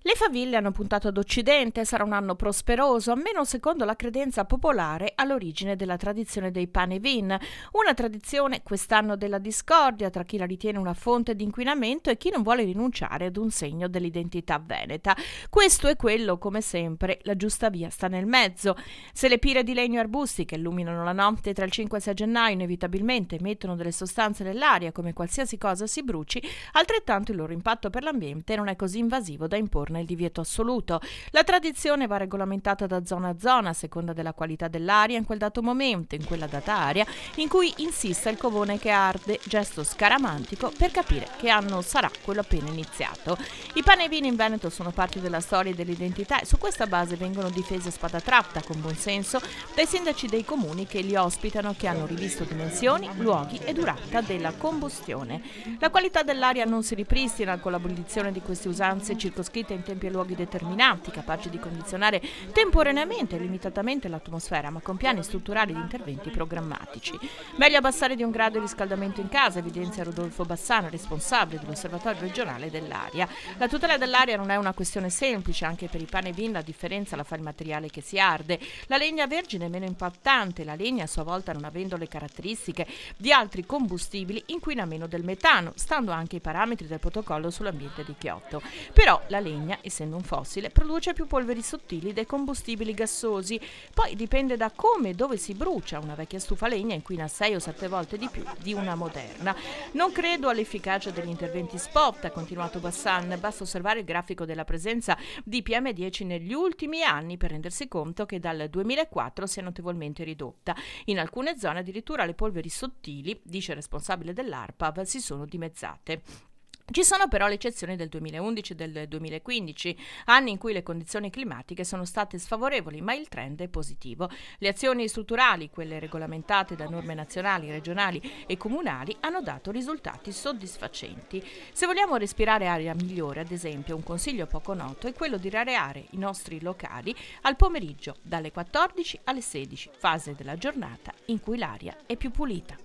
Le faville hanno puntato ad occidente, sarà un anno prosperoso, almeno secondo la credenza popolare all'origine della tradizione dei pane vin, una tradizione quest'anno della discordia tra chi la ritiene una fonte di inquinamento e chi non vuole rinunciare ad un segno dell'identità veneta. Questo è quello, come sempre, la giusta via sta nel mezzo. Se le pire di legno e arbusti che illuminano la notte tra il 5 e il 6 gennaio inevitabilmente emettono delle sostanze nell'aria come qualsiasi cosa si bruci, altrettanto il loro impatto per l'ambiente non è così invasivo da imporre il divieto assoluto. La tradizione va regolamentata da zona a zona a seconda della qualità dell'aria in quel dato momento, in quella data aria in cui insista il covone che arde, gesto scaramantico per capire che anno sarà quello appena iniziato. I pane e vini in Veneto sono parte della storia e dell'identità e su questa base vengono difesi a spada tratta con buon senso dai sindaci dei comuni che li ospitano, che hanno rivisto dimensioni, luoghi e durata della combustione. La qualità dell'aria non si ripristina con l'abolizione di queste usanze circoscritte in tempi e luoghi determinati, capaci di condizionare temporaneamente e limitatamente l'atmosfera, ma con piani strutturali di interventi programmatici. Meglio abbassare di 1 grado il riscaldamento in casa, evidenzia Rodolfo Bassano, responsabile dell'Osservatorio regionale dell'aria. La tutela dell'aria non è una questione semplice, anche per i pane e vin la differenza la fa il materiale che si arde. La legna vergine è meno impattante, la legna a sua volta non avendo le caratteristiche di altri combustibili inquina meno del metano, stando anche ai parametri del protocollo sull'ambiente di Kyoto. Però la legna, essendo un fossile, produce più polveri sottili dei combustibili gassosi. Poi dipende da come e dove si brucia. Una vecchia stufa a legna inquina 6 o 7 volte di più di una moderna. Non credo all'efficacia degli interventi spot, ha continuato Bassan. Basta osservare il grafico della presenza di PM10 negli ultimi anni per rendersi conto che dal 2004 si è notevolmente ridotta. In alcune zone addirittura le polveri sottili, dice il responsabile dell'ARPAV, si sono dimezzate. Ci sono però le eccezioni del 2011 e del 2015, anni in cui le condizioni climatiche sono state sfavorevoli, ma il trend è positivo. Le azioni strutturali, quelle regolamentate da norme nazionali, regionali e comunali, hanno dato risultati soddisfacenti. Se vogliamo respirare aria migliore, ad esempio, un consiglio poco noto è quello di rareare i nostri locali al pomeriggio dalle 14 alle 16, fase della giornata in cui l'aria è più pulita.